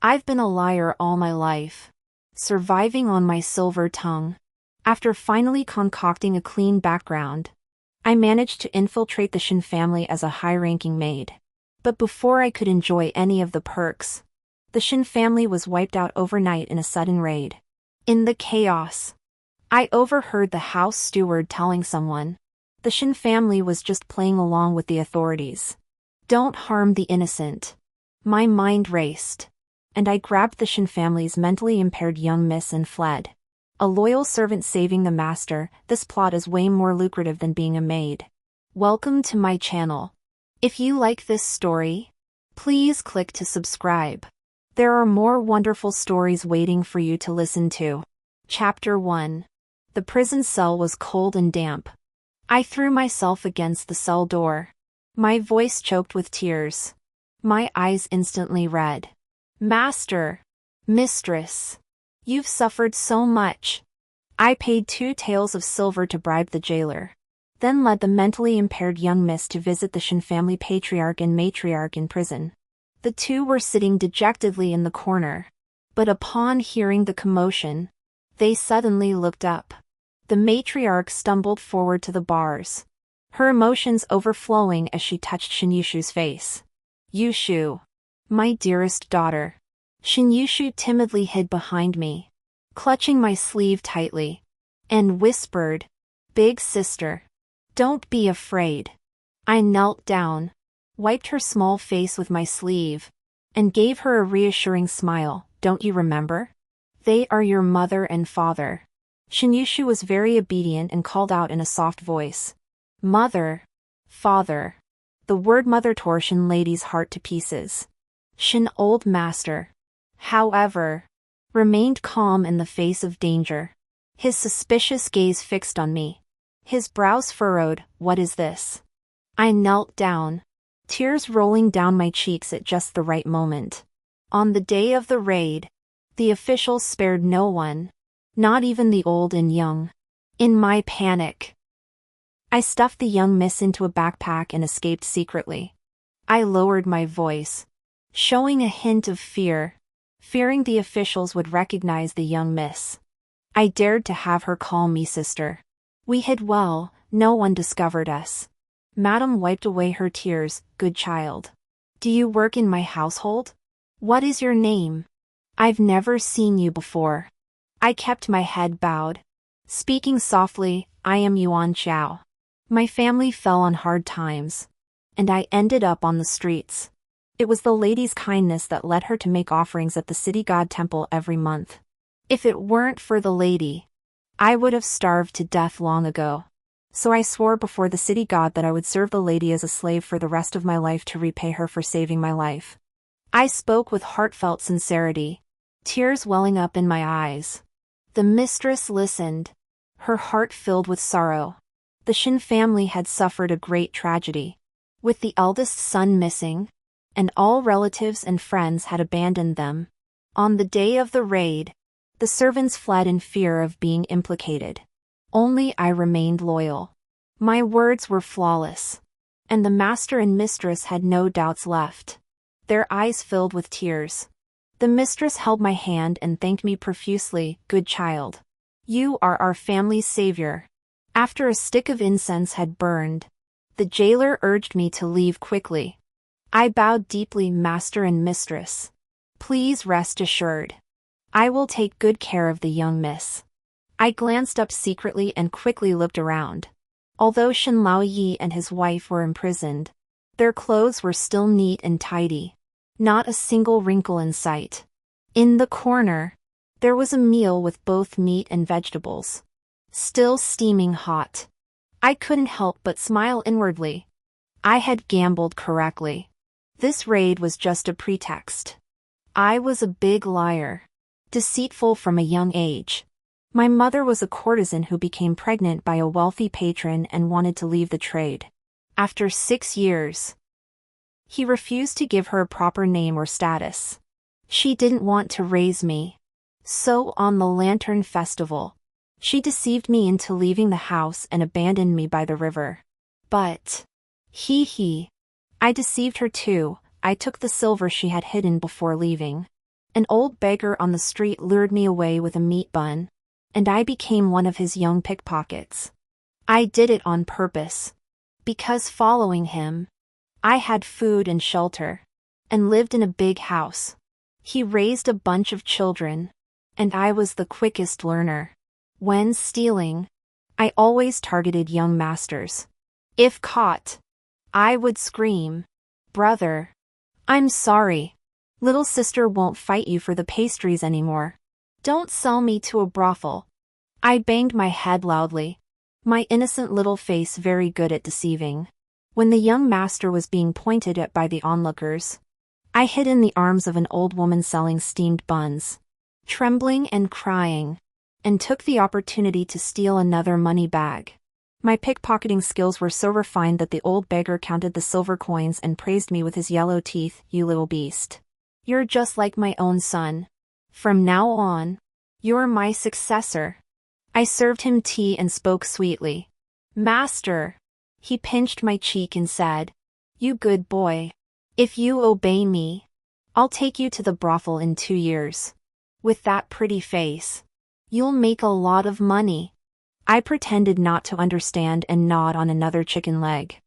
I've been a liar all my life, surviving on my silver tongue. After finally concocting a clean background, I managed to infiltrate the Shin family as a high-ranking maid. But before I could enjoy any of the perks, the Shin family was wiped out overnight in a sudden raid. In the chaos, I overheard the house steward telling someone, the Shin family was just playing along with the authorities. Don't harm the innocent. My mind raced, and I grabbed the Shin family's mentally impaired young miss and fled. A loyal servant saving the master, this plot is way more lucrative than being a maid. Welcome to my channel. If you like this story, please click to subscribe. There are more wonderful stories waiting for you to listen to. Chapter 1. The prison cell was cold and damp. I threw myself against the cell door. My voice choked with tears. My eyes instantly red. Master, mistress, you've suffered so much. I paid 2 taels of silver to bribe the jailer, then led the mentally impaired young miss to visit the Shin family patriarch and matriarch in prison. The two were sitting dejectedly in the corner, but upon hearing the commotion, they suddenly looked up. The matriarch stumbled forward to the bars, her emotions overflowing as she touched Shin Yushu's face. Yushu, my dearest daughter. Shin Yushu timidly hid behind me, clutching my sleeve tightly, and whispered, Big sister, don't be afraid. I knelt down, wiped her small face with my sleeve, and gave her a reassuring smile. Don't you remember? They are your mother and father. Shin Yushu was very obedient and called out in a soft voice. Mother, father. The word mother tore Shin lady's heart to pieces. Shin out.Master, however, remained calm in the face of danger. His suspicious gaze fixed on me. His brows furrowed. What is this? I knelt down, tears rolling down my cheeks at just the right moment. On the day of the raid, the officials spared no one, not even the old and young. In my panic, I stuffed the young miss into a backpack and escaped secretly. I lowered my voice, showing a hint of fear, fearing the officials would recognize the young miss. I dared to have her call me sister. We hid well, no one discovered us. Madam wiped away her tears. Good child. Do you work in my household? What is your name? I've never seen you before. I kept my head bowed, speaking softly. I am Yuan Xiao. My family fell on hard times, and I ended up on the streets. It was the lady's kindness that led her to make offerings at the city god temple every month. If it weren't for the lady, I would have starved to death long ago. So I swore before the city god that I would serve the lady as a slave for the rest of my life to repay her for saving my life. I spoke with heartfelt sincerity, tears welling up in my eyes. The mistress listened, her heart filled with sorrow. The Shin family had suffered a great tragedy, with the eldest son missing, and all relatives and friends had abandoned them. On the day of the raid, the servants fled in fear of being implicated. Only I remained loyal. My words were flawless, and the master and mistress had no doubts left. Their eyes filled with tears. The mistress held my hand and thanked me profusely. Good child. You are our family's savior. After a stick of incense had burned, the jailer urged me to leave quickly. I bowed deeply. Master and mistress, please rest assured. I will take good care of the young miss. I glanced up secretly and quickly looked around. Although Shin Lao Yi and his wife were imprisoned, their clothes were still neat and tidy. Not a single wrinkle in sight. In the corner, there was a meal with both meat and vegetables, still steaming hot. I couldn't help but smile inwardly. I had gambled correctly. This raid was just a pretext. I was a big liar, deceitful from a young age. My mother was a courtesan who became pregnant by a wealthy patron and wanted to leave the trade. After 6 years, he refused to give her a proper name or status. She didn't want to raise me. So on the Lantern Festival, she deceived me into leaving the house and abandoned me by the river. But, I deceived her too. I took the silver she had hidden before leaving. An old beggar on the street lured me away with a meat bun, and I became one of his young pickpockets. I did it on purpose. Because following him, I had food and shelter, and lived in a big house. He raised a bunch of children, and I was the quickest learner. When stealing, I always targeted young masters. If caught, I would scream, "Brother, I'm sorry. Little sister won't fight you for the pastries anymore. Don't sell me to a brothel." I banged my head loudly, my innocent little face very good at deceiving. When the young master was being pointed at by the onlookers, I hid in the arms of an old woman selling steamed buns, trembling and crying, and took the opportunity to steal another money bag. My pickpocketing skills were so refined that the old beggar counted the silver coins and praised me with his yellow teeth. "You little beast. You're just like my own son. From now on, you're my successor." I served him tea and spoke sweetly. "Master." He pinched my cheek and said, "You good boy. If you obey me, I'll take you to the brothel in 2 years. With that pretty face, you'll make a lot of money." I pretended not to understand and gnawed on another chicken leg.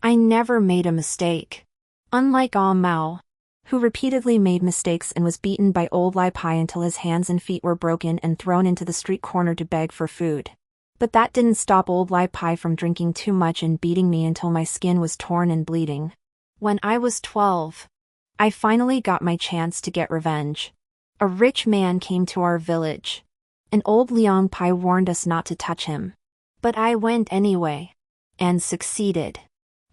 I never made a mistake. Unlike Ah Mao, who repeatedly made mistakes and was beaten by old Lai Pai until his hands and feet were broken and thrown into the street corner to beg for food. But that didn't stop old Lai Pai from drinking too much and beating me until my skin was torn and bleeding. When I was 12, I finally got my chance to get revenge. A rich man came to our village. An old Liang Pai warned us not to touch him. But I went anyway. And succeeded.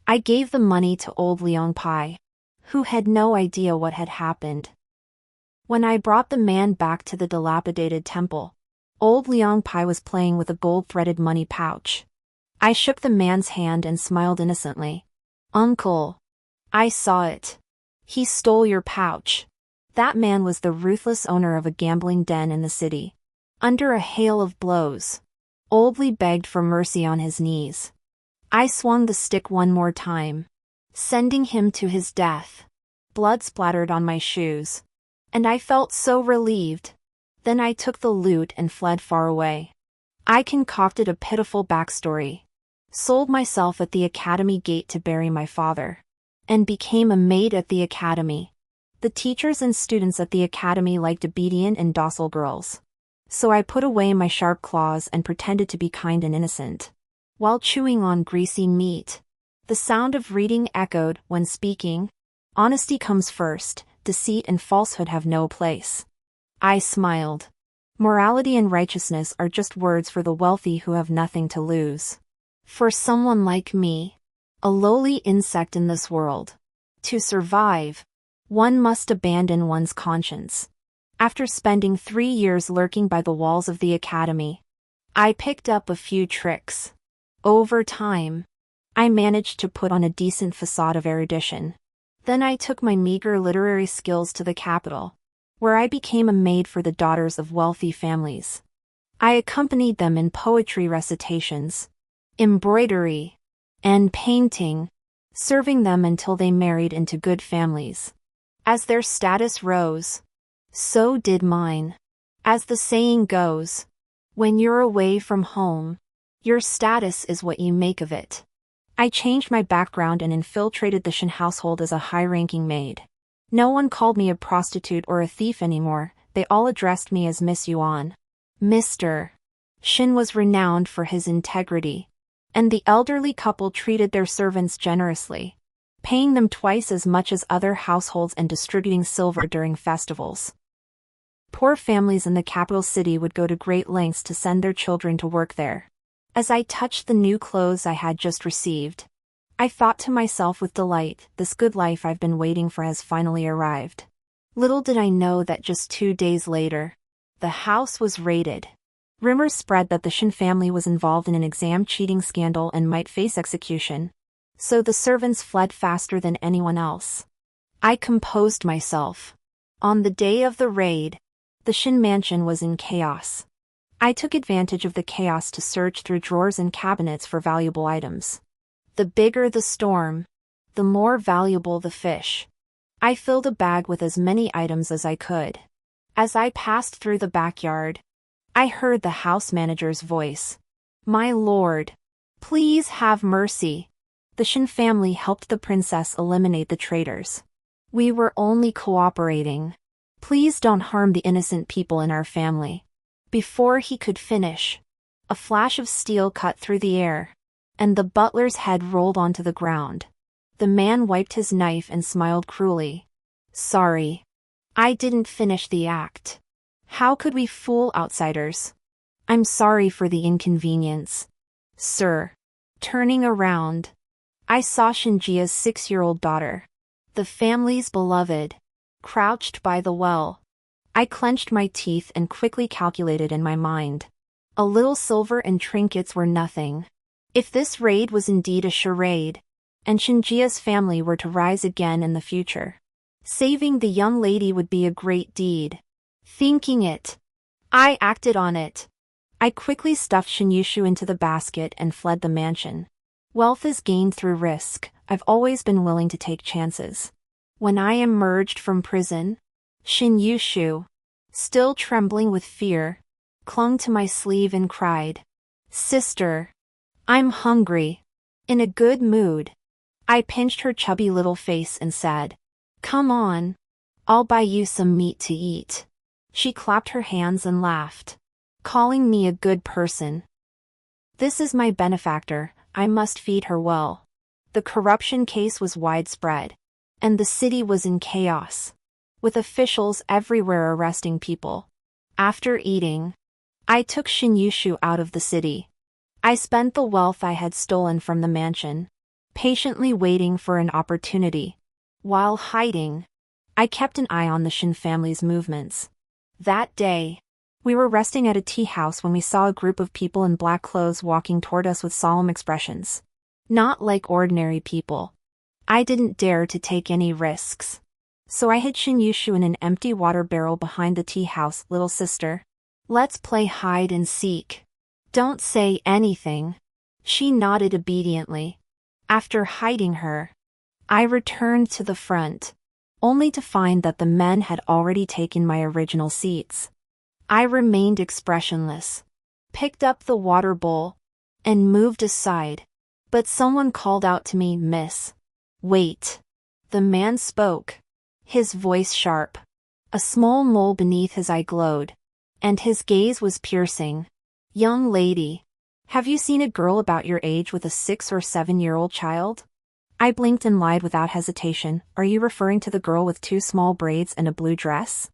I gave the money to old Liang Pai, who had no idea what had happened. When I brought the man back to the dilapidated temple, old Liang Pai was playing with a gold-threaded money pouch. I shook the man's hand and smiled innocently. "Uncle, I saw it. He stole your pouch." That man was the ruthless owner of a gambling den in the city. Under a hail of blows, old Li begged for mercy on his knees. I swung the stick one more time, sending him to his death. Blood splattered on my shoes, and I felt so relieved. Then I took the loot and fled far away. I concocted a pitiful backstory, sold myself at the academy gate to bury my father, and became a maid at the academy. The teachers and students at the academy liked obedient and docile girls. So I put away my sharp claws and pretended to be kind and innocent. While chewing on greasy meat, the sound of reading echoed when speaking. "Honesty comes first, deceit and falsehood have no place." I smiled. Morality and righteousness are just words for the wealthy who have nothing to lose. For someone like me, a lowly insect in this world, to survive, one must abandon one's conscience. After spending 3 years lurking by the walls of the academy, I picked up a few tricks. Over time, I managed to put on a decent facade of erudition. Then I took my meager literary skills to the capital, where I became a maid for the daughters of wealthy families. I accompanied them in poetry recitations, embroidery, and painting, serving them until they married into good families. As their status rose, so did mine. As the saying goes, when you're away from home, your status is what you make of it. I changed my background and infiltrated the Shen household as a high-ranking maid. No one called me a prostitute or a thief anymore, they all addressed me as Miss Yuan. Mr. Shen was renowned for his integrity, and the elderly couple treated their servants generously, paying them twice as much as other households and distributing silver during festivals. Poor families in the capital city would go to great lengths to send their children to work there. As I touched the new clothes I had just received, I thought to myself with delight, this good life I've been waiting for has finally arrived. Little did I know that just 2 days later, the house was raided. Rumors spread that the Shen family was involved in an exam cheating scandal and might face execution, so the servants fled faster than anyone else. I composed myself. On the day of the raid, the Shen mansion was in chaos. I took advantage of the chaos to search through drawers and cabinets for valuable items. The bigger the storm, the more valuable the fish. I filled a bag with as many items as I could. As I passed through the backyard, I heard the house manager's voice. "My lord, please have mercy." The Shin family helped the princess eliminate the traitors. "We were only cooperating. Please don't harm the innocent people in our family." Before he could finish, a flash of steel cut through the air, and the butler's head rolled onto the ground. The man wiped his knife and smiled cruelly. "Sorry. I didn't finish the act. How could we fool outsiders? I'm sorry for the inconvenience, sir." Turning around, I saw Shinjia's 6-year-old daughter, the family's beloved, crouched by the well. I clenched my teeth and quickly calculated in my mind. A little silver and trinkets were nothing. If this raid was indeed a charade, and Shinjia's family were to rise again in the future, saving the young lady would be a great deed. Thinking it, I acted on it. I quickly stuffed Shinyushu into the basket and fled the mansion. Wealth is gained through risk. I've always been willing to take chances. When I emerged from prison, Shinyushu, still trembling with fear, clung to my sleeve and cried, "Sister, I'm hungry." In a good mood, I pinched her chubby little face and said, "Come on, I'll buy you some meat to eat." She clapped her hands and laughed, calling me a good person. This is my benefactor, I must feed her well. The corruption case was widespread, and the city was in chaos, with officials everywhere arresting people. After eating, I took Shinyushu out of the city. I spent the wealth I had stolen from the mansion, patiently waiting for an opportunity. While hiding, I kept an eye on the Shin family's movements. That day, we were resting at a tea house when we saw a group of people in black clothes walking toward us with solemn expressions. Not like ordinary people. I didn't dare to take any risks, so I hid Shinyushu in an empty water barrel behind the tea house. "Little sister, let's play hide and seek. Don't say anything." She nodded obediently. After hiding her, I returned to the front, only to find that the men had already taken my original seats. I remained expressionless, picked up the water bowl, and moved aside. But someone called out to me, "Miss, wait." The man spoke, his voice sharp. A small mole beneath his eye glowed, and his gaze was piercing. "Young lady, have you seen a girl about your age with a 6 or 7-year-old child?" I blinked and lied without hesitation. "Are you referring to the girl with 2 small braids and a blue dress?"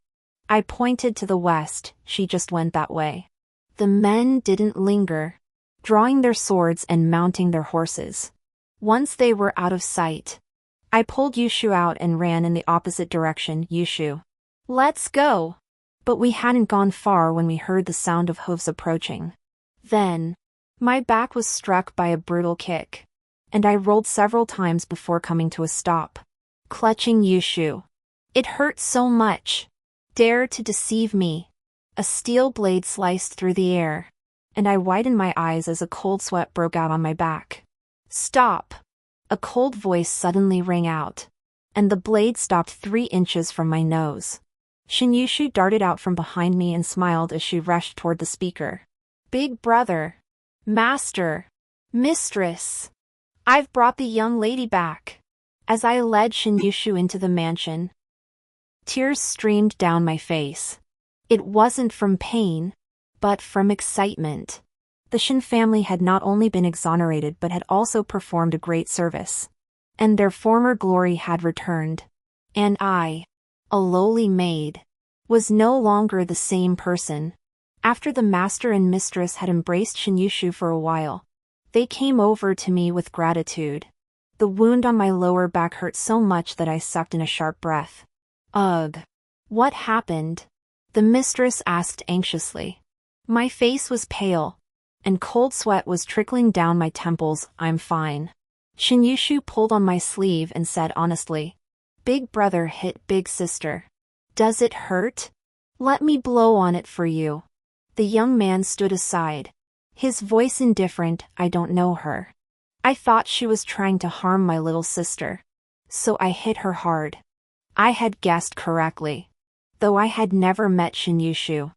I pointed to the west. "She just went that way." The men didn't linger, drawing their swords and mounting their horses. Once they were out of sight, I pulled Yushu out and ran in the opposite direction. "Yushu, let's go." But we hadn't gone far when we heard the sound of hooves approaching. Then, my back was struck by a brutal kick, and I rolled several times before coming to a stop, clutching Yushu. It hurt so much. Dare to deceive me. A steel blade sliced through the air, and I widened my eyes as a cold sweat broke out on my back. "Stop!" A cold voice suddenly rang out, and the blade stopped 3 inches from my nose. Shinyushu darted out from behind me and smiled as she rushed toward the speaker. "Big brother, master, mistress, I've brought the young lady back." As I led Shinyushu into the mansion, tears streamed down my face. It wasn't from pain, but from excitement. The Shin family had not only been exonerated but had also performed a great service, and their former glory had returned. And I, a lowly maid, was no longer the same person. After the master and mistress had embraced Shinyushu for a while, they came over to me with gratitude. The wound on my lower back hurt so much that I sucked in a sharp breath. "Ugh. What happened?" the mistress asked anxiously. My face was pale, and cold sweat was trickling down my temples. "I'm fine." Shinyushu pulled on my sleeve and said honestly, "Big brother hit big sister. Does it hurt? Let me blow on it for you." The young man stood aside, his voice indifferent. "I don't know her. I thought she was trying to harm my little sister, so I hit her hard." I had guessed correctly. Though I had never met Shin Yushu,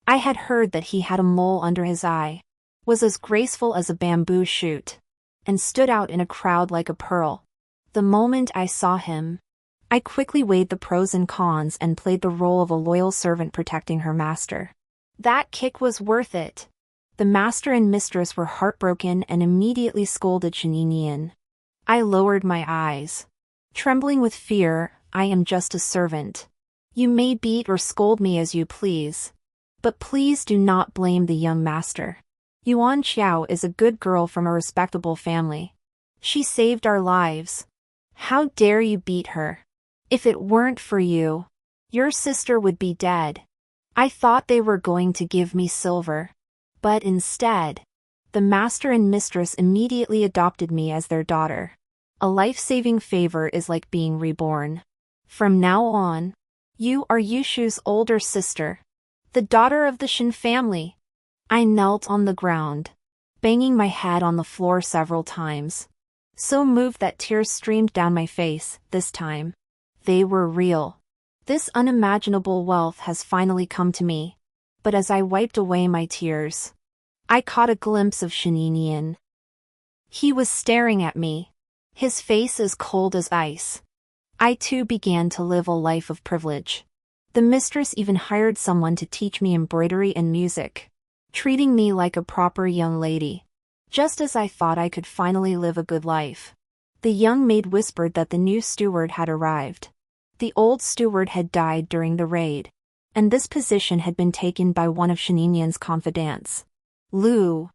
I had heard that he had a mole under his eye, was as graceful as a bamboo shoot, and stood out in a crowd like a pearl. The moment I saw him, I quickly weighed the pros and cons and played the role of a loyal servant protecting her master. That kick was worth it. The master and mistress were heartbroken and immediately scolded Shin Yinyin. I lowered my eyes. Trembling with fear, I am just a servant. You may beat or scold me as you please. But please do not blame the young master. Yuan Xiao is a good girl from a respectable family. She saved our lives. How dare you beat her? If it weren't for you, your sister would be dead. I thought they were going to give me silver. But instead, the master and mistress immediately adopted me as their daughter. A life-saving favor is like being reborn. From now on, you are Yushu's older sister, the daughter of the Shin family. I knelt on the ground, banging my head on the floor several times, so moved that tears streamed down my face. This time, they were real. This unimaginable wealth has finally come to me. But as I wiped away my tears, I caught a glimpse of Shin Yinyin. He was staring at me, his face as cold as ice. I too began to live a life of privilege. The mistress even hired someone to teach me embroidery and music, treating me like a proper young lady. Just as I thought I could finally live a good life, the young maid whispered that the new steward had arrived. The old steward had died during the raid, and this position had been taken by one of Shin Yinyin's confidants. Lu,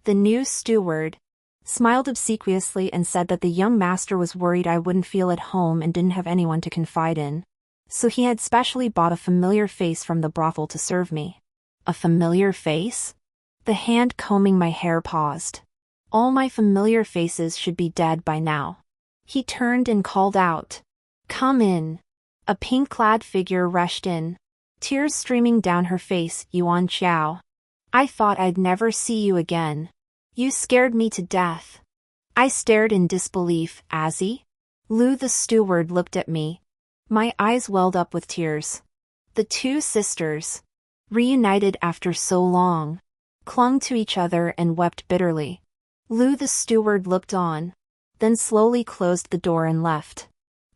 the new steward, smiled obsequiously and said that the young master was worried I wouldn't feel at home and didn't have anyone to confide in. So he had specially bought a familiar face from the brothel to serve me. A familiar face? The hand combing my hair paused. All my familiar faces should be dead by now. He turned and called out, "Come in." A pink-clad figure rushed in, tears streaming down her face. "Yuan Xiao. I thought I'd never see you again. You scared me to death." I stared in disbelief. "Azzy?" Lu the steward looked at me. My eyes welled up with tears. The two sisters, reunited after so long, clung to each other and wept bitterly. Lu the steward looked on, then slowly closed the door and left.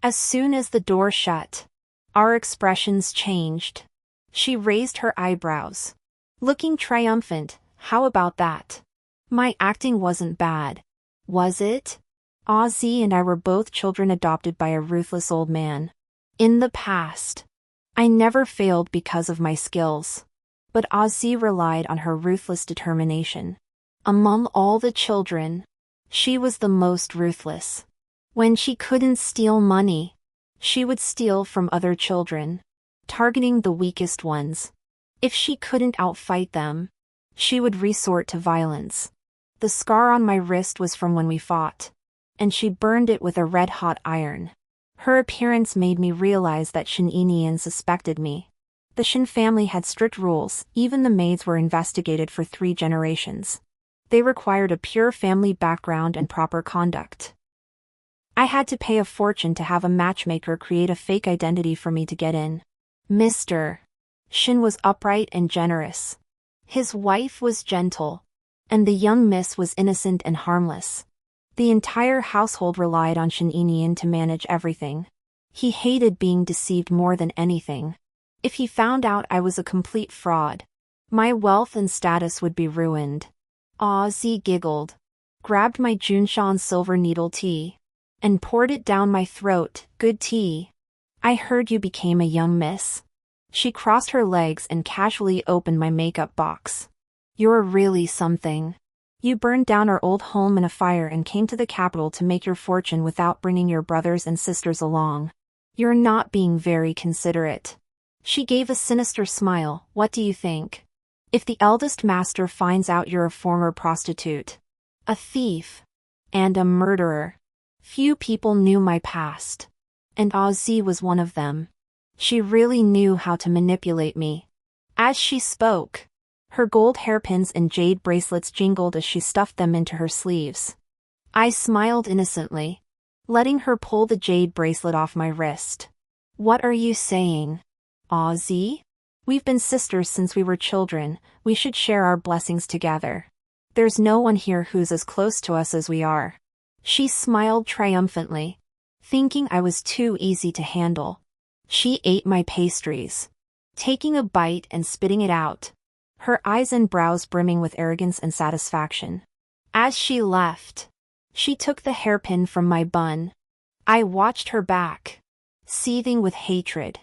As soon as the door shut, our expressions changed. She raised her eyebrows, looking triumphant. "How about that? My acting wasn't bad, was it?" Ozzy and I were both children adopted by a ruthless old man. In the past, I never failed because of my skills, but Ozzy relied on her ruthless determination. Among all the children, she was the most ruthless. When she couldn't steal money, she would steal from other children, targeting the weakest ones. If she couldn't outfight them, she would resort to violence. The scar on my wrist was from when we fought, and she burned it with a red-hot iron. Her appearance made me realize that Shin Yinyin suspected me. The Shin family had strict rules. Even the maids were investigated for 3 generations. They required a pure family background and proper conduct. I had to pay a fortune to have a matchmaker create a fake identity for me to get in. Mr. Shin was upright and generous. His wife was gentle, and the young miss was innocent and harmless. The entire household relied on Shin Yinyin to manage everything. He hated being deceived more than anything. If he found out I was a complete fraud, my wealth and status would be ruined. Ozzy giggled, grabbed my Junshan silver needle tea, and poured it down my throat. "Good tea. I heard you became a young miss." She crossed her legs and casually opened my makeup box. "You're really something. You burned down our old home in a fire and came to the capital to make your fortune without bringing your brothers and sisters along. You're not being very considerate." She gave a sinister smile. "What do you think? If the eldest master finds out you're a former prostitute, a thief, and a murderer?" Few people knew my past, and Ozzy was one of them. She really knew how to manipulate me. As she spoke, her gold hairpins and jade bracelets jingled as she stuffed them into her sleeves. I smiled innocently, letting her pull the jade bracelet off my wrist. "What are you saying? Aw, Z? We've been sisters since we were children, we should share our blessings together. There's no one here who's as close to us as we are. She smiled triumphantly, thinking I was too easy to handle. She ate my pastries, taking a bite and spitting it out, her eyes and brows brimming with arrogance and satisfaction. As she left, she took the hairpin from my bun. I watched her back, seething with hatred.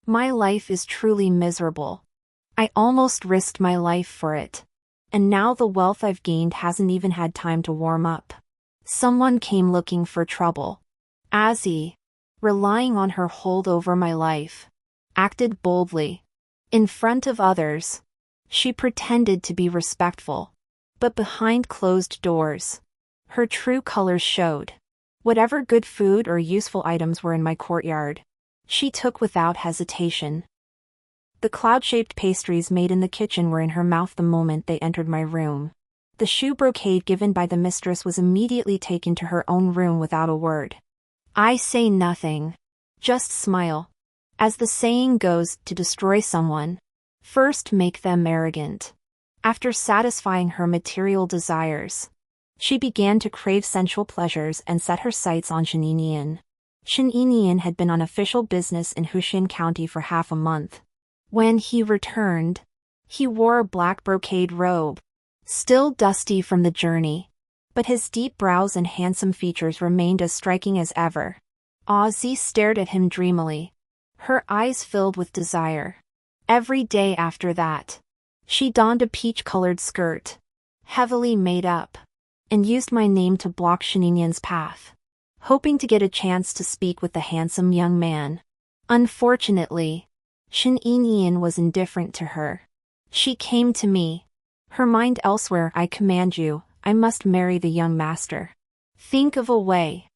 My life is truly miserable. I almost risked my life for it. And now the wealth I've gained hasn't even had time to warm up. Someone came looking for trouble. Azzy, relying on her hold over my life, acted boldly. In front of others, she pretended to be respectful. But behind closed doors, her true colors showed. Whatever good food or useful items were in my courtyard, she took without hesitation. The cloud-shaped pastries made in the kitchen were in her mouth the moment they entered my room. The shoe brocade given by the mistress was immediately taken to her own room without a word. I say nothing, just smile. As the saying goes, to destroy someone, first make them arrogant. After satisfying her material desires, she began to crave sensual pleasures and set her sights on Shuangwen. Shuangwen had been on official business in Huxin County for half a month. When he returned, he wore a black brocade robe, still dusty from the journey, but his deep brows and handsome features remained as striking as ever. Ozzy stared at him dreamily, her eyes filled with desire. Every day after that, she donned a peach-colored skirt, heavily made up, and used my name to block Shuangwen's path, hoping to get a chance to speak with the handsome young man. Unfortunately, Shuangwen was indifferent to her. She came to me, her mind elsewhere. I command you, I must marry the young master. Think of a way.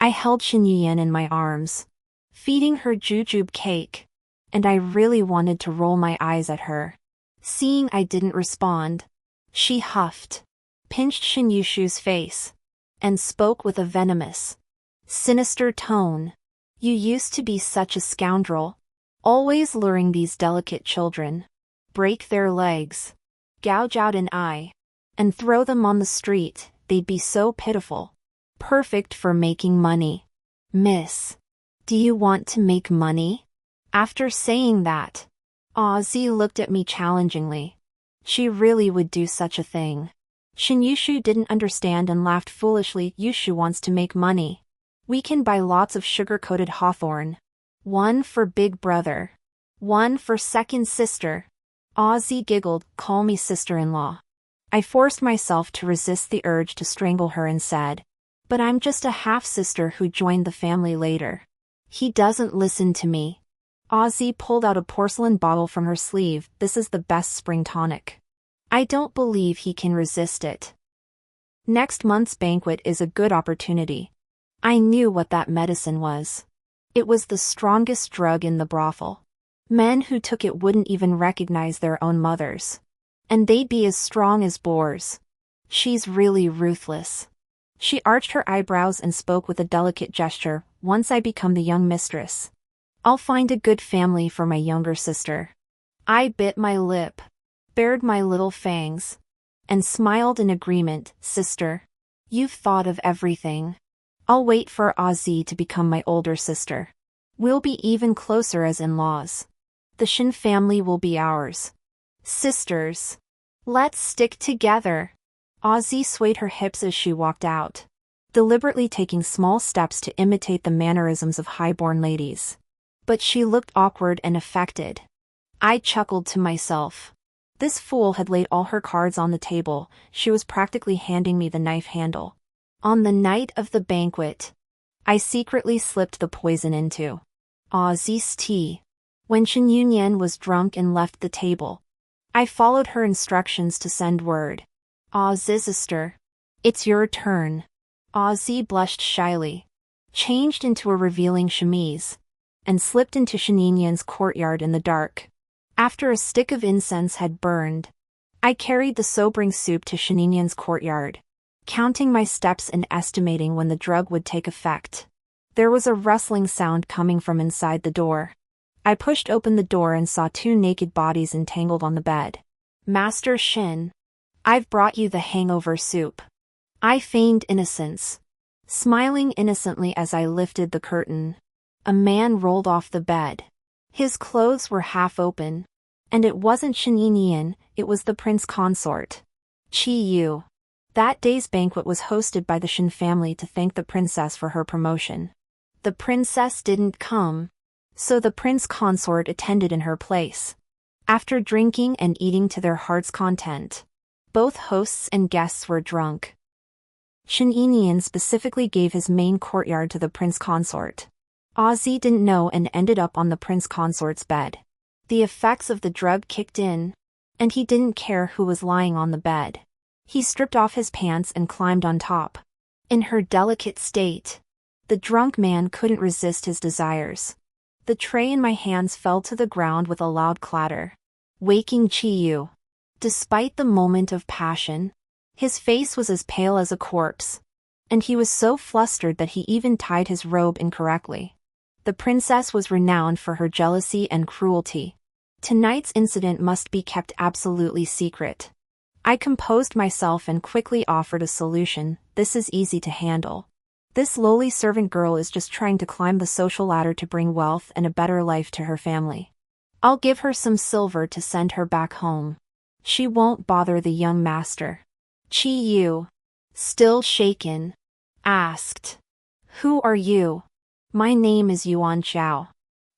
I held Shuangwen in my arms, feeding her jujube cake, and I really wanted to roll my eyes at her. Seeing I didn't respond, she huffed, pinched Shuangwen's face, and spoke with a venomous, sinister tone. You used to be such a scoundrel, always luring these delicate children. Break their legs, gouge out an eye, and throw them on the street, they'd be so pitiful. Perfect for making money. Miss, do you want to make money? After saying that, Ozzy looked at me challengingly. She really would do such a thing. Shuangwen didn't understand and laughed foolishly. Yushu wants to make money. We can buy lots of sugar-coated hawthorn. One for big brother. One for second sister. Ozzy giggled. Call me sister-in-law. I forced myself to resist the urge to strangle her and said, but I'm just a half-sister who joined the family later. He doesn't listen to me. Ozzy pulled out a porcelain bottle from her sleeve. This is the best spring tonic. I don't believe he can resist it. Next month's banquet is a good opportunity. I knew what that medicine was. It was the strongest drug in the brothel. Men who took it wouldn't even recognize their own mothers. And they'd be as strong as boars. She's really ruthless. She arched her eyebrows and spoke with a delicate gesture. Once I become the young mistress, I'll find a good family for my younger sister. I bit my lip, bared my little fangs, and smiled in agreement. Sister, you've thought of everything. I'll wait for Ozzy to become my older sister. We'll be even closer as in-laws. The Shin family will be ours. Sisters, let's stick together. Ozzy swayed her hips as she walked out, deliberately taking small steps to imitate the mannerisms of high-born ladies. But she looked awkward and affected. I chuckled to myself. This fool had laid all her cards on the table. She was practically handing me the knife handle. On the night of the banquet, I secretly slipped the poison into Ozzy's tea. When Shuangwen was drunk and left the table, I followed her instructions to send word. Ozzy's sister, it's your turn. Ozzy blushed shyly, changed into a revealing chemise, and slipped into Shuangwen's courtyard in the dark. After a stick of incense had burned, I carried the sobering soup to Shuangwen's courtyard, counting my steps and estimating when the drug would take effect. There was a rustling sound coming from inside the door. I pushed open the door and saw two naked bodies entangled on the bed. Master Shin. I've brought you the hangover soup. I feigned innocence, smiling innocently as I lifted the curtain. A man rolled off the bed. His clothes were half open. And it wasn't Shin Yinian, it was the prince consort. Chi Yu. That day's banquet was hosted by the Shin family to thank the princess for her promotion. The princess didn't come, so the prince consort attended in her place. After drinking and eating to their heart's content, both hosts and guests were drunk. Shin Yinian specifically gave his main courtyard to the prince consort. Ozzy didn't know and ended up on the prince consort's bed. The effects of the drug kicked in, and he didn't care who was lying on the bed. He stripped off his pants and climbed on top. In her delicate state, the drunk man couldn't resist his desires. The tray in my hands fell to the ground with a loud clatter, waking Chi Yu. Despite the moment of passion, his face was as pale as a corpse, and he was so flustered that he even tied his robe incorrectly. The princess was renowned for her jealousy and cruelty. Tonight's incident must be kept absolutely secret. I composed myself and quickly offered a solution. This is easy to handle. This lowly servant girl is just trying to climb the social ladder to bring wealth and a better life to her family. I'll give her some silver to send her back home. She won't bother the young master. Chi Yu, still shaken, asked, "Who are you?" "My name is Yuan Xiao.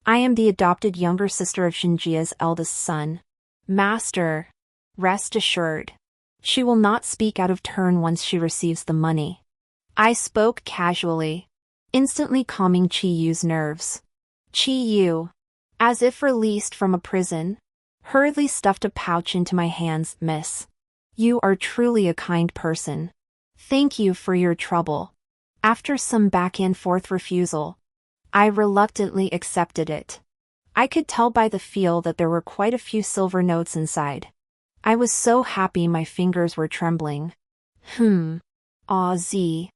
I am the adopted younger sister of Shinjia's eldest son." "Master, rest assured, she will not speak out of turn once she receives the money." I spoke casually, instantly calming Chi Yu's nerves. Chi Yu, as if released from a prison, hurriedly stuffed a pouch into my hands. "Miss, you are truly a kind person. Thank you for your trouble." After some back-and-forth refusal, I reluctantly accepted it. I could tell by the feel that there were quite a few silver notes inside. I was so happy my fingers were trembling. Ozzy.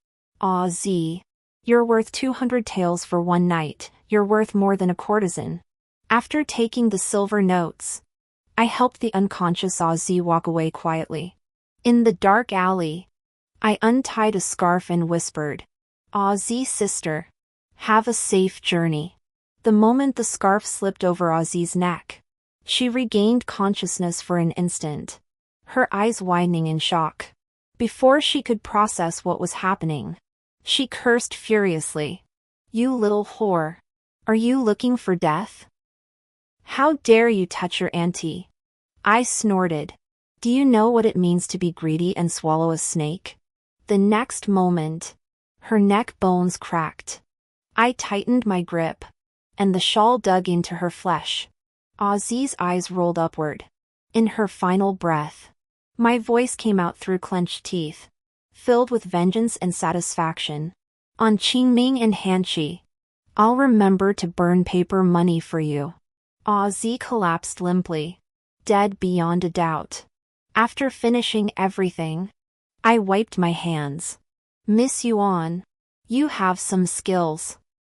You're worth 200 taels for one night. You're worth more than a courtesan. After taking the silver notes, I helped the unconscious Ozzy walk away quietly. In the dark alley, I untied a scarf and whispered, "Ozzy sister, have a safe journey." The moment the scarf slipped over Ozzy's neck, she regained consciousness for an instant, her eyes widening in shock. Before she could process what was happening, she cursed furiously. "You little whore. Are you looking for death? How dare you touch your auntie?" I snorted. "Do you know what it means to be greedy and swallow a snake?" The next moment, her neck bones cracked. I tightened my grip, and the shawl dug into her flesh. Ozzy's eyes rolled upward. In her final breath, my voice came out through clenched teeth, filled with vengeance and satisfaction. "On Qingming and Hanqi, I'll remember to burn paper money for you." Ozzy collapsed limply, dead beyond a doubt. After finishing everything, I wiped my hands. "Miss Yuan, you have some skills."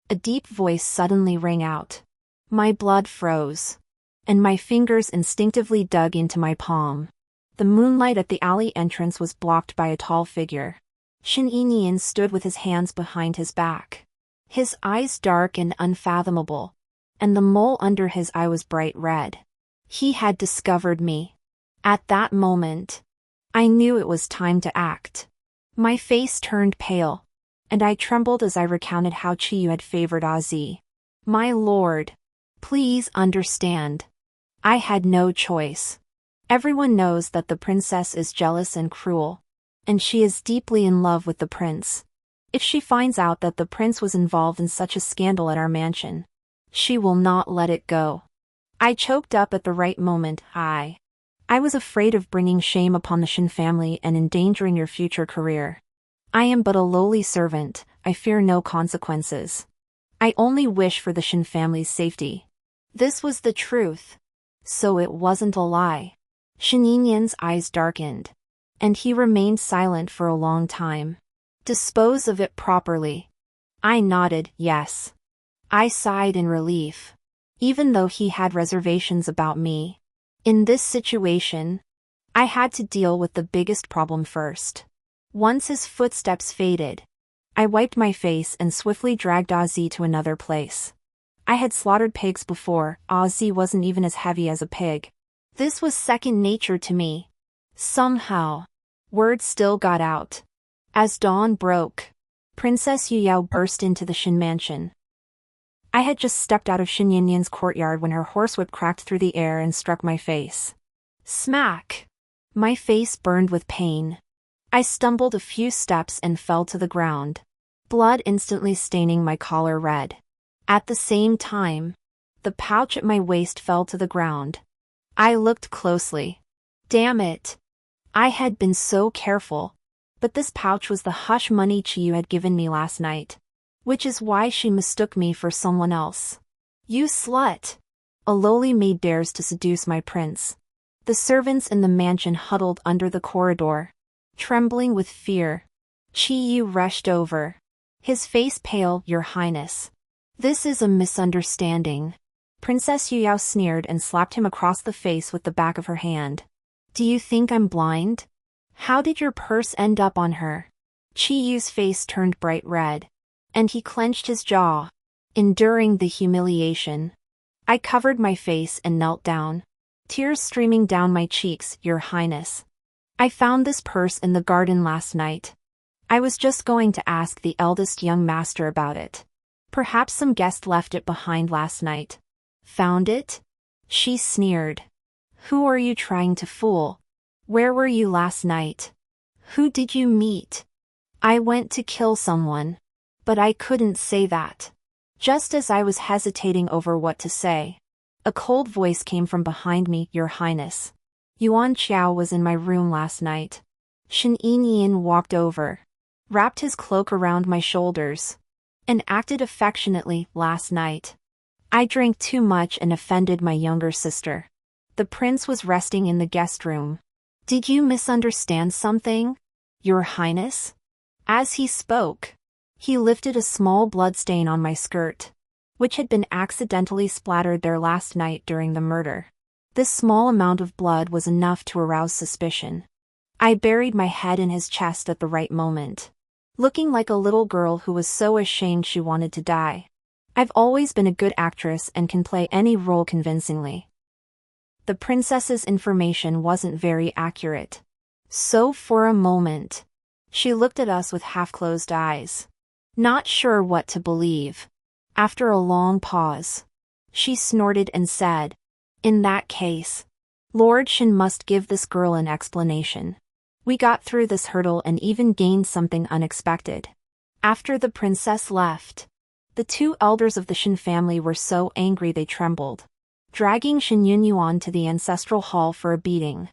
A deep voice suddenly rang out. My blood froze, and my fingers instinctively dug into my palm. The moonlight at the alley entrance was blocked by a tall figure. Shin Yinian stood with his hands behind his back, his eyes dark and unfathomable, and the mole under his eye was bright red. He had discovered me. At that moment, I knew it was time to act. My face turned pale, and I trembled as I recounted how Chi Yu had favored Ozzy. "My lord, please understand. I had no choice. Everyone knows that the princess is jealous and cruel, and she is deeply in love with the prince. If she finds out that the prince was involved in such a scandal at our mansion, she will not let it go." I choked up at the right moment. I was afraid of bringing shame upon the Shin family and endangering your future career. I am but a lowly servant. I fear no consequences. I only wish for the Shin family's safety. This was the truth, so it wasn't a lie. Shin Yinyan's eyes darkened, and he remained silent for a long time. "Dispose of it properly." I nodded, yes. I sighed in relief. even though he had reservations about me. In this situation, I had to deal with the biggest problem first. Once his footsteps faded, I wiped my face and swiftly dragged Ozzy to another place. I had slaughtered pigs before. Ozzy wasn't even as heavy as a pig. This was second nature to me. Somehow, words still got out. As dawn broke, Princess Yuyao burst into the Shin mansion. I had just stepped out of Shin Yinyan's courtyard when her horsewhip cracked through the air and struck my face. Smack! My face burned with pain. I stumbled a few steps and fell to the ground, blood instantly staining my collar red. At the same time, the pouch at my waist fell to the ground. I looked closely. Damn it! I had been so careful, but this pouch was the hush money Chiyu had given me last night, which is why she mistook me for someone else. You slut! A lowly maid dares to seduce my prince. The servants in the mansion huddled under the corridor, trembling with fear. Chiyu rushed over, his face pale. Your Highness, this is a misunderstanding. Princess Yuyao sneered and slapped him across the face with the back of her hand. Do you think I'm blind? How did your purse end up on her? Chiyu's face turned bright red, and he clenched his jaw, enduring the humiliation. I covered my face and knelt down, tears streaming down my cheeks. Your Highness, I found this purse in the garden last night. I was just going to ask the eldest young master about it. Perhaps some guest left it behind last night. Found it? She sneered. Who are you trying to fool? Where were you last night? Who did you meet? I went to kill someone, but I couldn't say that. Just as I was hesitating over what to say, a cold voice came from behind me. Your Highness, Yuan Qiao was in my room last night. Shen Yinyan walked over, wrapped his cloak around my shoulders, and acted affectionately. Last night, I drank too much and offended my younger sister. The prince was resting in the guest room. Did you misunderstand something, Your Highness? As he spoke, he lifted a small blood stain on my skirt, which had been accidentally splattered there last night during the murder. This small amount of blood was enough to arouse suspicion. I buried my head in his chest at the right moment, looking like a little girl who was so ashamed she wanted to die. I've always been a good actress and can play any role convincingly. The princess's information wasn't very accurate. So for a moment, she looked at us with half-closed eyes, not sure what to believe. After a long pause, she snorted and said, In that case, Lord Shen must give this girl an explanation. We got through this hurdle and even gained something unexpected. After the princess left, the two elders of the Shen family were so angry they trembled, dragging Shen Yunyuan to the ancestral hall for a beating.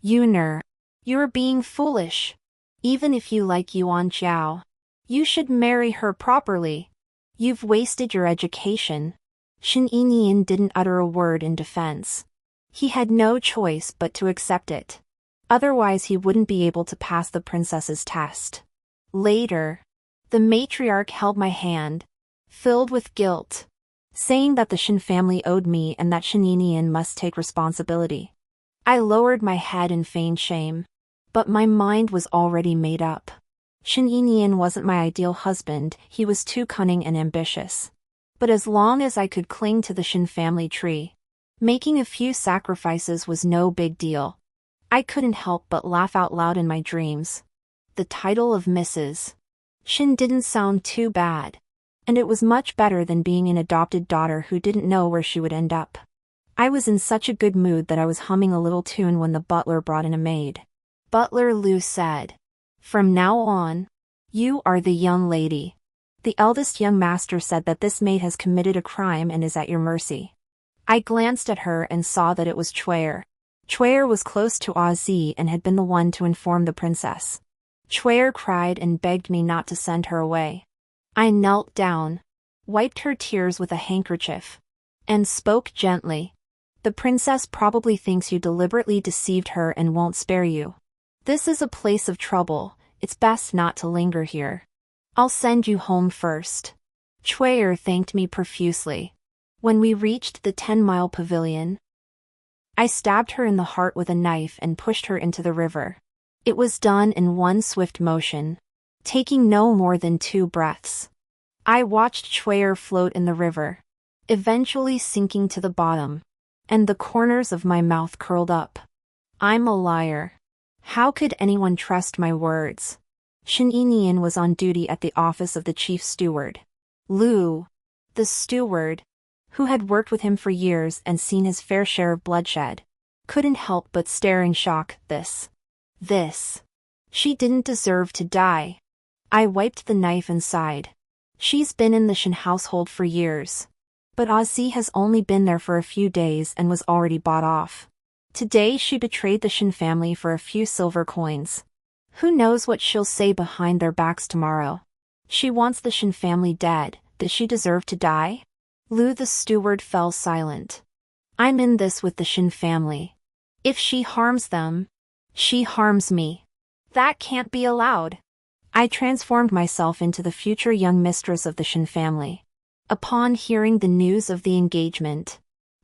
Yuner, you're being foolish. Even if you like Yuan Qiao, you should marry her properly. You've wasted your education. Shen Yinyan didn't utter a word in defense. He had no choice but to accept it. Otherwise he wouldn't be able to pass the princess's test. Later, the matriarch held my hand, filled with guilt, saying that the Shen family owed me and that Shen Yinyan must take responsibility. I lowered my head in feigned shame, but my mind was already made up. Shen Yinyan wasn't my ideal husband. He was too cunning and ambitious. But as long as I could cling to the Shen family tree, making a few sacrifices was no big deal. I couldn't help but laugh out loud in my dreams. The title of Mrs. Shen didn't sound too bad, and it was much better than being an adopted daughter who didn't know where she would end up. I was in such a good mood that I was humming a little tune when the butler brought in a maid. Butler Lu said, From now on, you are the young lady. The eldest young master said that this maid has committed a crime and is at your mercy. I glanced at her and saw that it was Chuer. Chuer was close to Ozzy and had been the one to inform the princess. Chuer cried and begged me not to send her away. I knelt down, wiped her tears with a handkerchief, and spoke gently. The princess probably thinks you deliberately deceived her and won't spare you. This is a place of trouble. It's best not to linger here. I'll send you home first. Chuer thanked me profusely. When we reached the 10-mile pavilion, I stabbed her in the heart with a knife and pushed her into the river. It was done in one swift motion, taking no more than 2 breaths. I watched Shuangwen float in the river, eventually sinking to the bottom, and the corners of my mouth curled up. I'm a liar. How could anyone trust my words? Shen Yinian was on duty at the office of the chief steward. Lu, the steward, who had worked with him for years and seen his fair share of bloodshed, couldn't help but stare in shock. This. She didn't deserve to die. I wiped the knife and sighed. She's been in the Shen household for years. But Ozzy has only been there for a few days and was already bought off. Today she betrayed the Shen family for a few silver coins. Who knows what she'll say behind their backs tomorrow? She wants the Shen family dead. Does she deserve to die? Lu the steward fell silent. I'm in this with the Shen family. If she harms them, she harms me. That can't be allowed. I transformed myself into the future young mistress of the Shen family. Upon hearing the news of the engagement,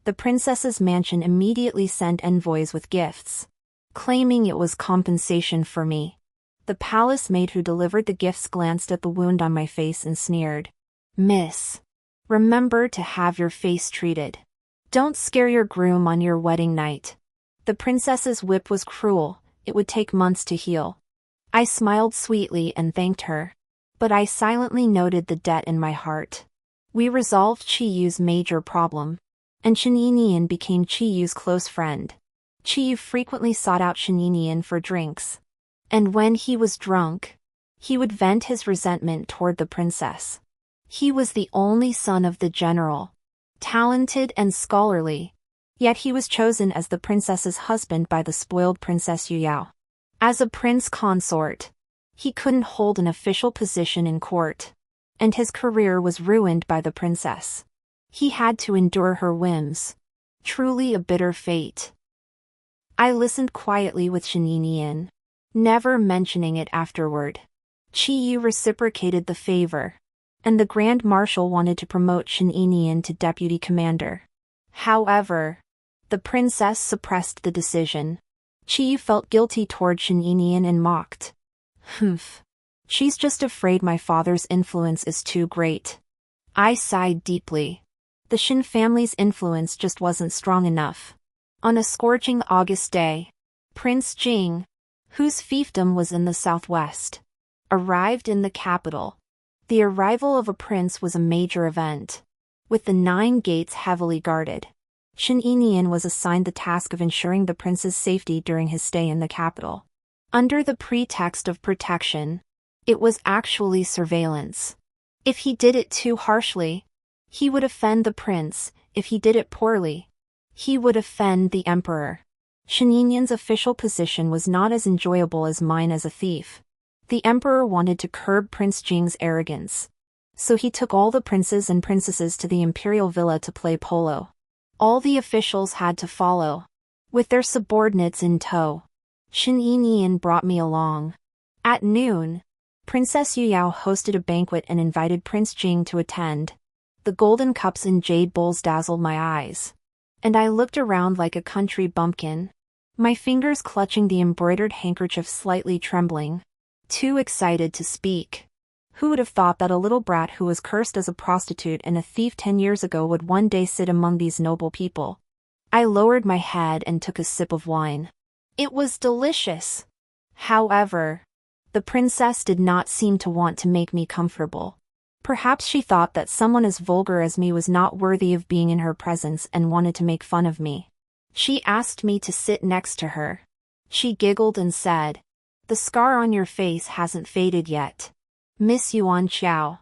the princess's mansion immediately sent envoys with gifts, claiming it was compensation for me. The palace maid who delivered the gifts glanced at the wound on my face and sneered. Miss, remember to have your face treated. Don't scare your groom on your wedding night. The princess's whip was cruel. It would take months to heal. I smiled sweetly and thanked her, but I silently noted the debt in my heart. We resolved Chiyu's major problem, and Shen Yinian became Chiyu's close friend. Chiyu frequently sought out Shen Yinian for drinks, and when he was drunk, he would vent his resentment toward the princess. He was the only son of the general, talented and scholarly, yet he was chosen as the princess's husband by the spoiled Princess Yuyao. As a prince consort, he couldn't hold an official position in court, and his career was ruined by the princess. He had to endure her whims. Truly a bitter fate. I listened quietly with Shen Yinian, never mentioning it afterward. Chiyu reciprocated the favor, and the Grand Marshal wanted to promote Shen Yinian to deputy commander. However, the princess suppressed the decision. Chiyu felt guilty toward Shen Yinian and mocked. Humph. She's just afraid my father's influence is too great. I sighed deeply. The Shen family's influence just wasn't strong enough. On a scorching August day, Prince Jing, whose fiefdom was in the southwest, arrived in the capital. The arrival of a prince was a major event, with the 9 gates heavily guarded. Shen Yinian was assigned the task of ensuring the prince's safety during his stay in the capital. Under the pretext of protection, it was actually surveillance. If he did it too harshly, he would offend the prince. If he did it poorly, he would offend the emperor. Shen Yinian's official position was not as enjoyable as mine as a thief. The emperor wanted to curb Prince Jing's arrogance, so he took all the princes and princesses to the imperial villa to play polo. All the officials had to follow, with their subordinates in tow. Shen Yinian brought me along. At noon, Princess Yuyao hosted a banquet and invited Prince Jing to attend. The golden cups and jade bowls dazzled my eyes, and I looked around like a country bumpkin, my fingers clutching the embroidered handkerchief slightly trembling, too excited to speak. Who would have thought that a little brat who was cursed as a prostitute and a thief 10 years ago would one day sit among these noble people? I lowered my head and took a sip of wine. It was delicious. However, the princess did not seem to want to make me comfortable. Perhaps she thought that someone as vulgar as me was not worthy of being in her presence and wanted to make fun of me. She asked me to sit next to her. She giggled and said, "The scar on your face hasn't faded yet. Miss Yuan Qiao."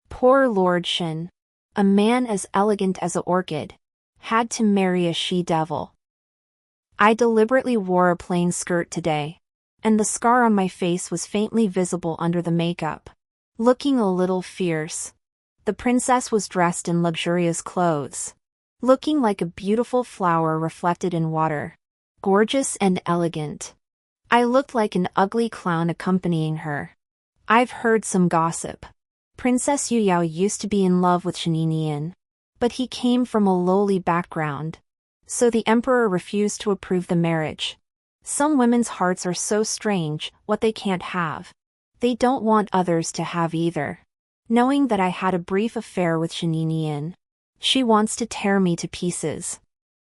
Poor Lord Shen, a man as elegant as an orchid, had to marry a she-devil. I deliberately wore a plain skirt today, and the scar on my face was faintly visible under the makeup. Looking a little fierce, the princess was dressed in luxurious clothes, looking like a beautiful flower reflected in water, gorgeous and elegant. I looked like an ugly clown accompanying her. I've heard some gossip. Princess Yuyao used to be in love with Shen Yinian, But he came from a lowly background. So the emperor refused to approve the marriage. Some women's hearts are so strange, what they can't have. They don't want others to have either. Knowing that I had a brief affair with Shuangwen, she wants to tear me to pieces.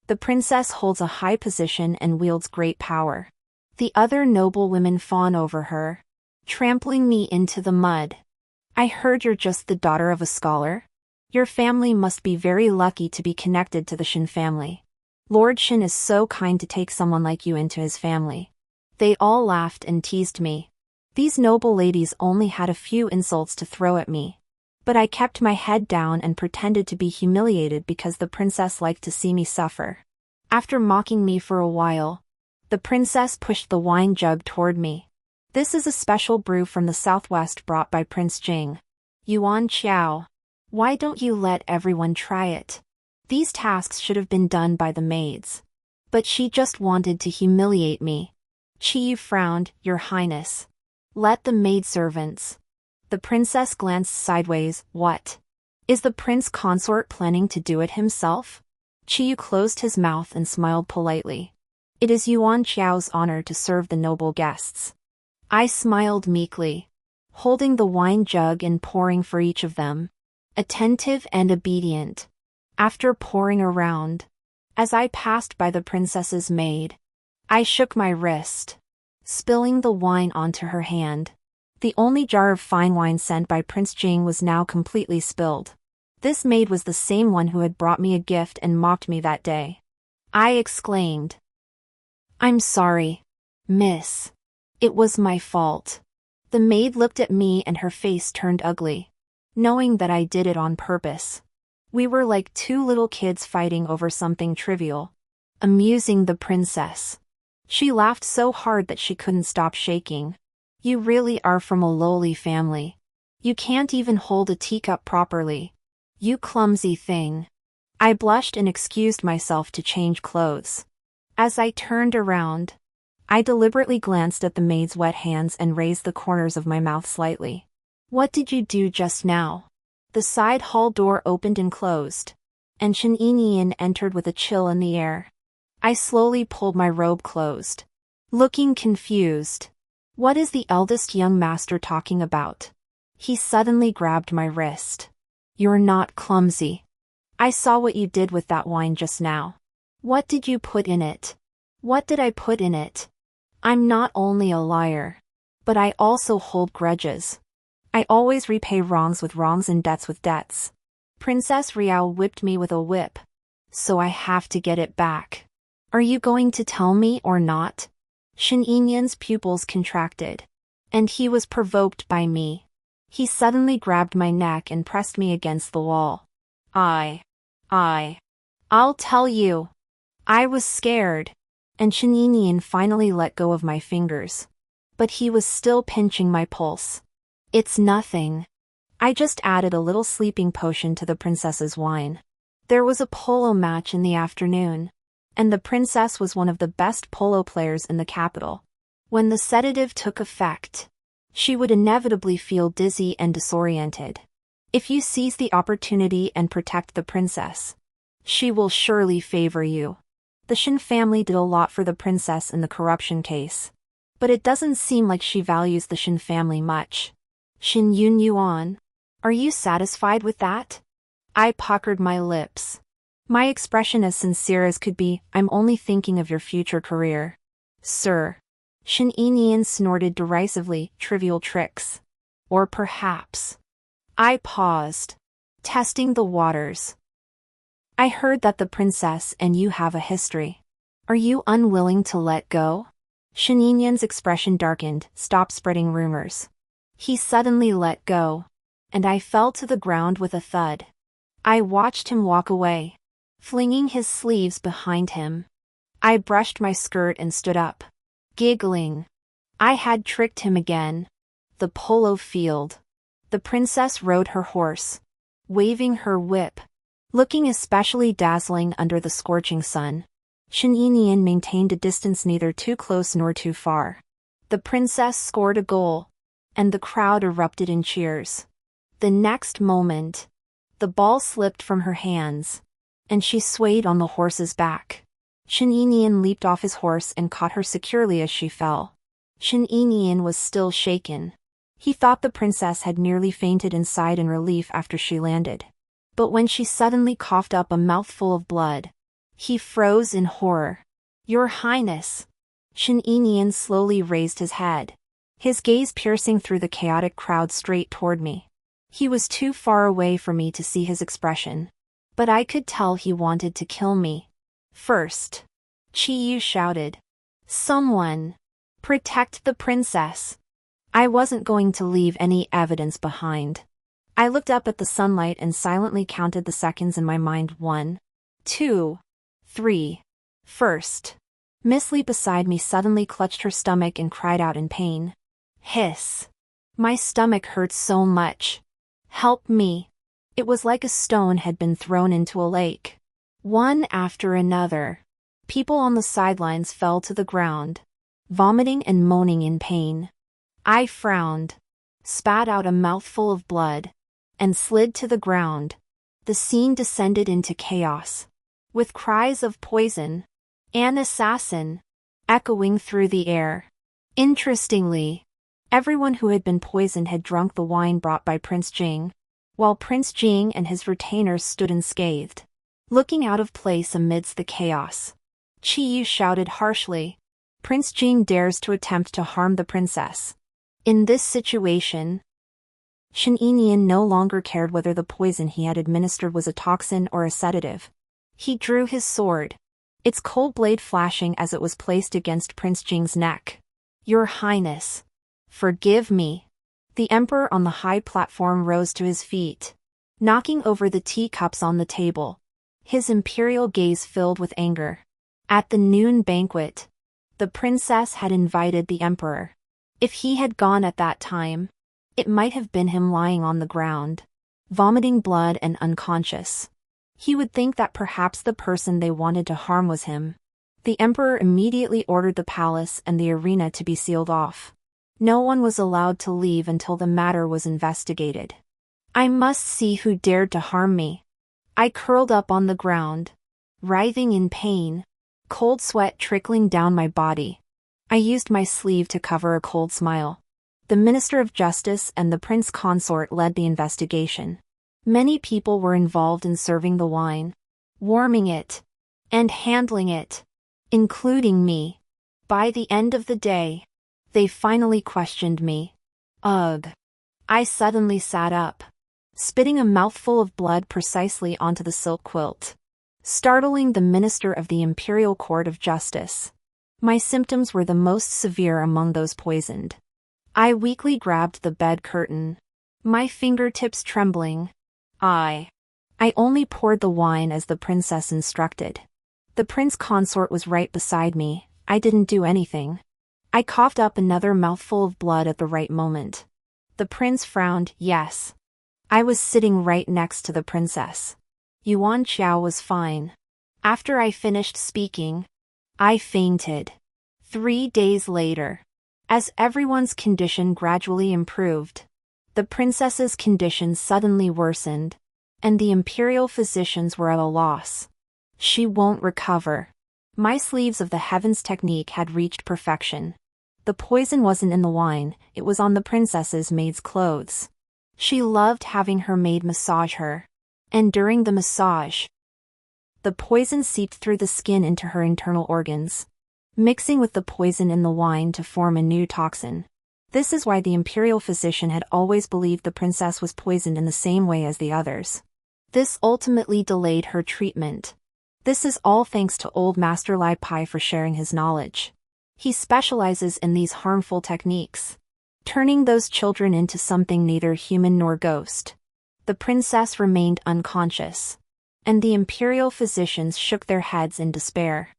The princess holds a high position and wields great power. The other noble women fawn over her, trampling me into the mud. I heard you're just the daughter of a scholar? Your family must be very lucky to be connected to the Shen family. Lord Shen is so kind to take someone like you into his family. They all laughed and teased me. These noble ladies only had a few insults to throw at me. But I kept my head down and pretended to be humiliated because the princess liked to see me suffer. After mocking me for a while, the princess pushed the wine jug toward me. This is a special brew from the southwest brought by Prince Jing. Yuan Qiao. Why don't you let everyone try it? These tasks should have been done by the maids. But she just wanted to humiliate me. Qiyu frowned, Your Highness. Let the maidservants. The princess glanced sideways. What? Is the prince consort planning to do it himself? Qiyu closed his mouth and smiled politely. It is Yuan Qiao's honor to serve the noble guests. I smiled meekly, holding the wine jug and pouring for each of them. Attentive and obedient. After pouring around, as I passed by the princess's maid, I shook my wrist, spilling the wine onto her hand. The only jar of fine wine sent by Prince Jing was now completely spilled. This maid was the same one who had brought me a gift and mocked me that day. I exclaimed. I'm sorry, miss. It was my fault. The maid looked at me and her face turned ugly, knowing that I did it on purpose. We were like two little kids fighting over something trivial, amusing the princess. She laughed so hard that she couldn't stop shaking. You really are from a lowly family. You can't even hold a teacup properly. You clumsy thing. I blushed and excused myself to change clothes. As I turned around, I deliberately glanced at the maid's wet hands and raised the corners of my mouth slightly. What did you do just now? The side hall door opened and closed, and Shuangwen entered with a chill in the air. I slowly pulled my robe closed, looking confused. What is the eldest young master talking about? He suddenly grabbed my wrist. You're not clumsy. I saw what you did with that wine just now. What did you put in it? What did I put in it? I'm not only a liar, but I also hold grudges. I always repay wrongs with wrongs and debts with debts. Princess Riao whipped me with a whip, so I have to get it back. Are you going to tell me or not? Shuangwen's pupils contracted, and he was provoked by me. He suddenly grabbed my neck and pressed me against the wall. I'll tell you. I was scared, and Shuangwen finally let go of my fingers. But he was still pinching my pulse. It's nothing. I just added a little sleeping potion to the princess's wine. There was a polo match in the afternoon, and the princess was one of the best polo players in the capital. When the sedative took effect, she would inevitably feel dizzy and disoriented. If you seize the opportunity and protect the princess, she will surely favor you. The Shen family did a lot for the princess in the corruption case, but it doesn't seem like she values the Shen family much. Yuan, are you satisfied with that? I puckered my lips. My expression as sincere as could be, I'm only thinking of your future career. Sir. Shuangwen snorted derisively, trivial tricks. Or perhaps. I paused, testing the waters. I heard that the princess and you have a history. Are you unwilling to let go? Shuangwen's expression darkened, stop spreading rumors. He suddenly let go, and I fell to the ground with a thud. I watched him walk away, flinging his sleeves behind him. I brushed my skirt and stood up, giggling. I had tricked him again. The polo field. The princess rode her horse, waving her whip, looking especially dazzling under the scorching sun. Shuangwen maintained a distance neither too close nor too far. The princess scored a goal, and the crowd erupted in cheers. The next moment, The ball slipped from her hands, and she swayed on the horse's back. Shen Yinian leaped off his horse and caught her securely as she fell. Shen Yinian was still shaken. He thought the princess had nearly fainted inside in relief after she landed. But when she suddenly coughed up a mouthful of blood, he froze in horror. "Your Highness!" Shen Yinian slowly raised his head, his gaze piercing through the chaotic crowd straight toward me. He was too far away for me to see his expression, but I could tell he wanted to kill me. "First," Qi Yu shouted. "Someone! Protect the princess!" I wasn't going to leave any evidence behind. I looked up at the sunlight and silently counted the seconds in my mind. 1, 2, 3. First. Miss Li beside me suddenly clutched her stomach and cried out in pain. Hiss. My stomach hurt so much. Help me. It was like a stone had been thrown into a lake. One after another, people on the sidelines fell to the ground, vomiting and moaning in pain. I frowned, spat out a mouthful of blood, and slid to the ground. The scene descended into chaos, with cries of poison, an assassin, echoing through the air. Interestingly, everyone who had been poisoned had drunk the wine brought by Prince Jing, while Prince Jing and his retainers stood unscathed, looking out of place amidst the chaos. Qi Yu shouted harshly, "Prince Jing dares to attempt to harm the princess." In this situation, Shen Yinian no longer cared whether the poison he had administered was a toxin or a sedative. He drew his sword, its cold blade flashing as it was placed against Prince Jing's neck. "Your Highness, forgive me." The emperor on the high platform rose to his feet, knocking over the teacups on the table, his imperial gaze filled with anger. At the noon banquet, the princess had invited the emperor. If he had gone at that time, it might have been him lying on the ground, vomiting blood and unconscious. He would think that perhaps the person they wanted to harm was him. The emperor immediately ordered the palace and the arena to be sealed off. No one was allowed to leave until the matter was investigated. I must see who dared to harm me. I curled up on the ground, writhing in pain, cold sweat trickling down my body. I used my sleeve to cover a cold smile. The Minister of Justice and the Prince Consort led the investigation. Many people were involved in serving the wine, warming it, and handling it, including me. By the end of the day, they finally questioned me. Ugh. I suddenly sat up, spitting a mouthful of blood precisely onto the silk quilt, startling the Minister of the Imperial Court of Justice. My symptoms were the most severe among those poisoned. I weakly grabbed the bed curtain, my fingertips trembling. I only poured the wine as the princess instructed. The prince consort was right beside me. I didn't do anything. I coughed up another mouthful of blood at the right moment. The prince frowned. Yes. I was sitting right next to the princess. Yuan Qiao was fine. After I finished speaking, I fainted. 3 days later, as everyone's condition gradually improved, the princess's condition suddenly worsened, and the imperial physicians were at a loss. She won't recover. My sleeves of the heavens technique had reached perfection. The poison wasn't in the wine, it was on the princess's maid's clothes. She loved having her maid massage her, and during the massage, the poison seeped through the skin into her internal organs, mixing with the poison in the wine to form a new toxin. This is why the imperial physician had always believed the princess was poisoned in the same way as the others. This ultimately delayed her treatment. This is all thanks to old Master Lai Pai for sharing his knowledge. He specializes in these harmful techniques, turning those children into something neither human nor ghost. The princess remained unconscious, and the imperial physicians shook their heads in despair.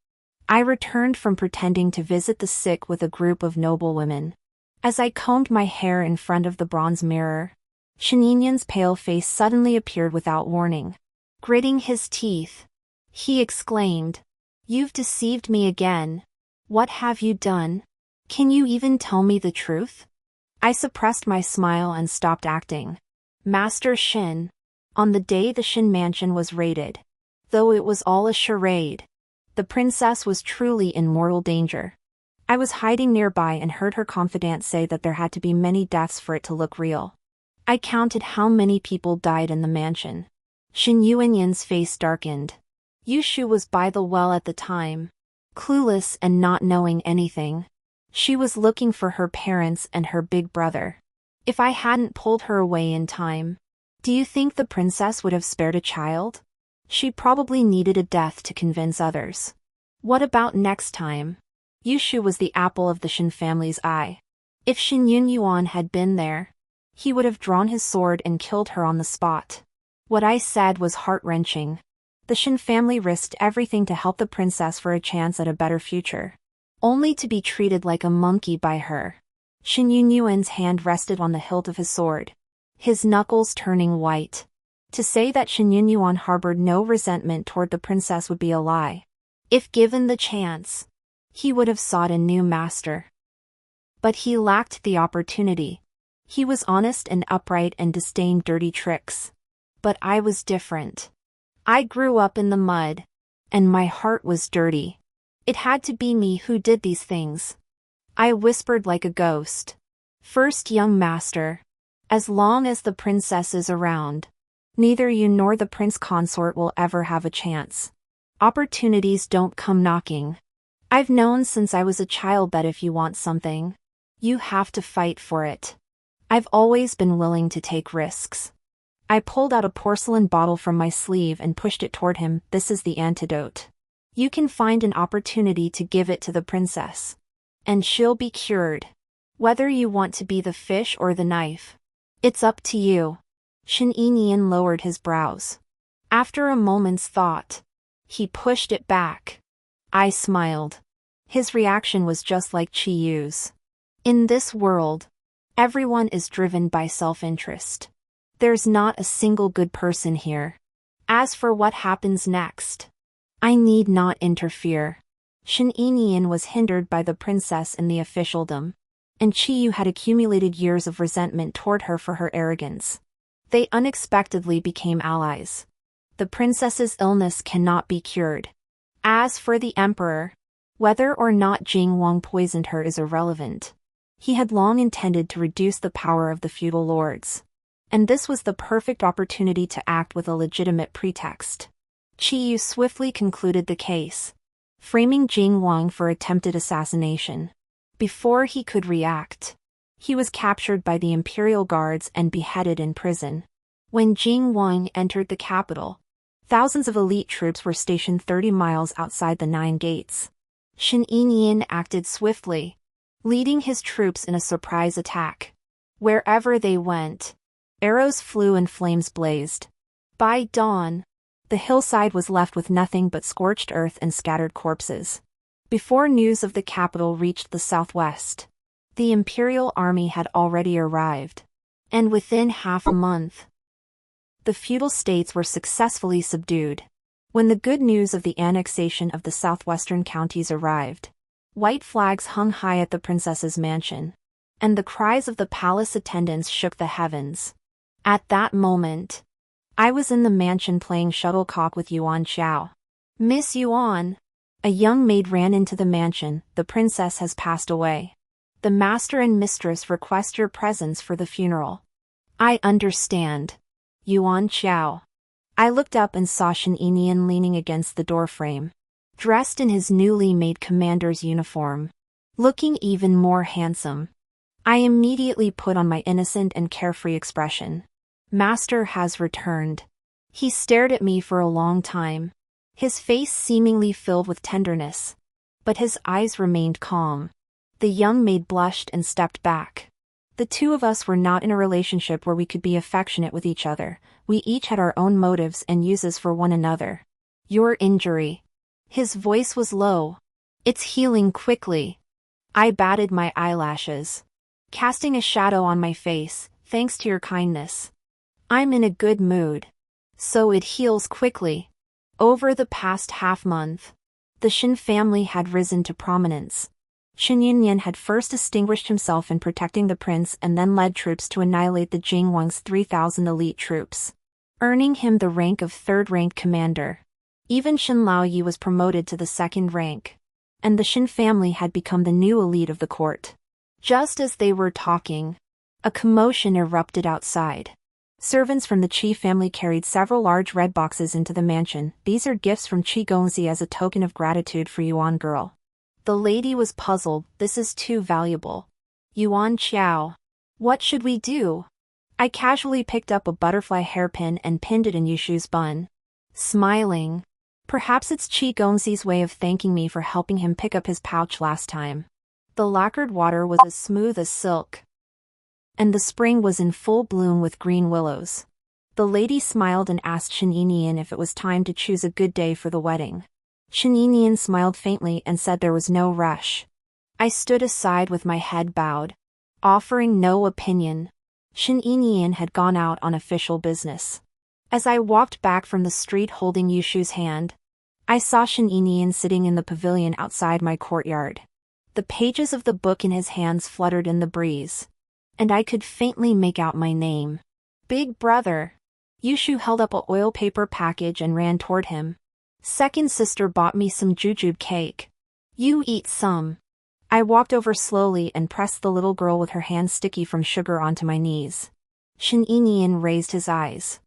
I returned from pretending to visit the sick with a group of noble women. As I combed my hair in front of the bronze mirror, Shen Yinian's pale face suddenly appeared without warning. Gritting his teeth, he exclaimed, "You've deceived me again. What have you done? Can you even tell me the truth?" I suppressed my smile and stopped acting. "Master Shen, On the day the Shin mansion was raided. Though it was all a charade, the princess was truly in mortal danger. I was hiding nearby and heard her confidant say that there had to be many deaths for it to look real. I counted how many people died in the mansion. Shin Yuanyan's face darkened. Yushu was by the well at the time, clueless and not knowing anything. She was looking for her parents and her big brother. If I hadn't pulled her away in time, do you think the princess would have spared a child? She probably needed a death to convince others. What about next time? Yushu was the apple of the Shin family's eye. If Shin Yunyuan had been there, he would have drawn his sword and killed her on the spot. What I said was heart-wrenching. The Shin family risked everything to help the princess for a chance at a better future, only to be treated like a monkey by her. Shin Yunyuan's hand rested on the hilt of his sword, his knuckles turning white. To say that Shin Yunyuan harbored no resentment toward the princess would be a lie. If given the chance, he would have sought a new master. But he lacked the opportunity. He was honest and upright and disdained dirty tricks. But I was different. I grew up in the mud, and my heart was dirty. It had to be me who did these things. I whispered like a ghost. First, young master, as long as the princess is around, neither you nor the prince consort will ever have a chance. Opportunities don't come knocking. I've known since I was a child that if you want something, you have to fight for it. I've always been willing to take risks. I pulled out a porcelain bottle from my sleeve and pushed it toward him. This is the antidote. You can find an opportunity to give it to the princess, and she'll be cured. Whether you want to be the fish or the knife, it's up to you. Shin Yinyan lowered his brows. After a moment's thought, he pushed it back. I smiled. His reaction was just like Chi Yu's. In this world, everyone is driven by self-interest. There's not a single good person here. As for what happens next, I need not interfere. Shin Yinyan was hindered by the princess in the officialdom, and Chi Yu had accumulated years of resentment toward her for her arrogance. They unexpectedly became allies. The princess's illness cannot be cured. As for the emperor, whether or not Jing Wang poisoned her is irrelevant. He had long intended to reduce the power of the feudal lords, and this was the perfect opportunity to act with a legitimate pretext. Chi Yu swiftly concluded the case, framing Jing Wang for attempted assassination. Before he could react, he was captured by the imperial guards and beheaded in prison. When Jing Wang entered the capital, thousands of elite troops were stationed 30 miles outside the 9 gates. Shin Yinyan acted swiftly, leading his troops in a surprise attack. Wherever they went, arrows flew and flames blazed. By dawn, the hillside was left with nothing but scorched earth and scattered corpses. Before news of the capital reached the southwest, the imperial army had already arrived, and within half a month, the feudal states were successfully subdued. When the good news of the annexation of the southwestern counties arrived, white flags hung high at the princess's mansion, and the cries of the palace attendants shook the heavens. At that moment, I was in the mansion playing shuttlecock with Yuan Xiao. Miss Yuan, a young maid ran into the mansion. The princess has passed away. The master and mistress request your presence for the funeral. I understand. Yuan Xiao. I looked up and saw Shin Yinyan leaning against the doorframe, dressed in his newly made commander's uniform, looking even more handsome. I immediately put on my innocent and carefree expression. Master has returned. He stared at me for a long time, his face seemingly filled with tenderness, but his eyes remained calm. The young maid blushed and stepped back. The two of us were not in a relationship where we could be affectionate with each other. We each had our own motives and uses for one another. Your injury. His voice was low. It's healing quickly. I batted my eyelashes, casting a shadow on my face. Thanks to your kindness, I'm in a good mood. So it heals quickly. Over the past half-month, the Shin family had risen to prominence. Shin Yinyan had first distinguished himself in protecting the prince and then led troops to annihilate the Jing Wang's 3,000 elite troops, earning him the rank of third-ranked commander. Even Shen Laoyi was promoted to the second rank, and the Shen family had become the new elite of the court. Just as they were talking, a commotion erupted outside. Servants from the Qi family carried several large red boxes into the mansion. These are gifts from Qi Gongzi as a token of gratitude for Yuan girl. The lady was puzzled. This is too valuable. Yuan Qiao. What should we do? I casually picked up a butterfly hairpin and pinned it in Yushu's bun. Smiling. Perhaps it's Qi Gongzi's way of thanking me for helping him pick up his pouch last time. The lacquered water was as smooth as silk, and the spring was in full bloom with green willows. The lady smiled and asked Shen Yinian if it was time to choose a good day for the wedding. Shen Yinian smiled faintly and said there was no rush. I stood aside with my head bowed, offering no opinion. Shen Yinian had gone out on official business. As I walked back from the street holding Yushu's hand, I saw Shen Yinian sitting in the pavilion outside my courtyard. The pages of the book in his hands fluttered in the breeze, and I could faintly make out my name. Big brother. Yushu held up a oil paper package and ran toward him. Second sister bought me some jujube cake. You eat some. I walked over slowly and pressed the little girl with her hands sticky from sugar onto my knees. Shen Yinian raised his eyes.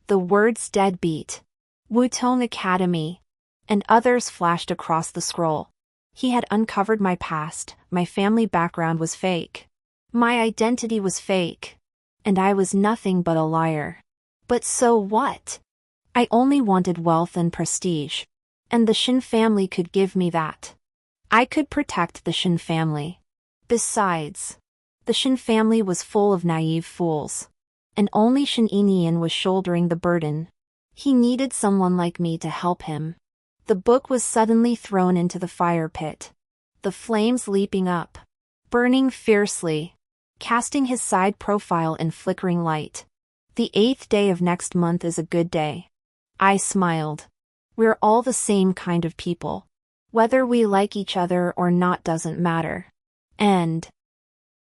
The words deadbeat, Wutong Academy, and others flashed across the scroll. He had uncovered my past. My family background was fake. My identity was fake. And I was nothing but a liar. But so what? I only wanted wealth and prestige. And the Shen family could give me that. I could protect the Shen family. Besides, the Shen family was full of naive fools. And only Shen Yinian was shouldering the burden. He needed someone like me to help him. The book was suddenly thrown into the fire pit. The flames leaping up, burning fiercely, casting his side profile in flickering light. The 8th day of next month is a good day. I smiled. We're all the same kind of people. Whether we like each other or not doesn't matter. End.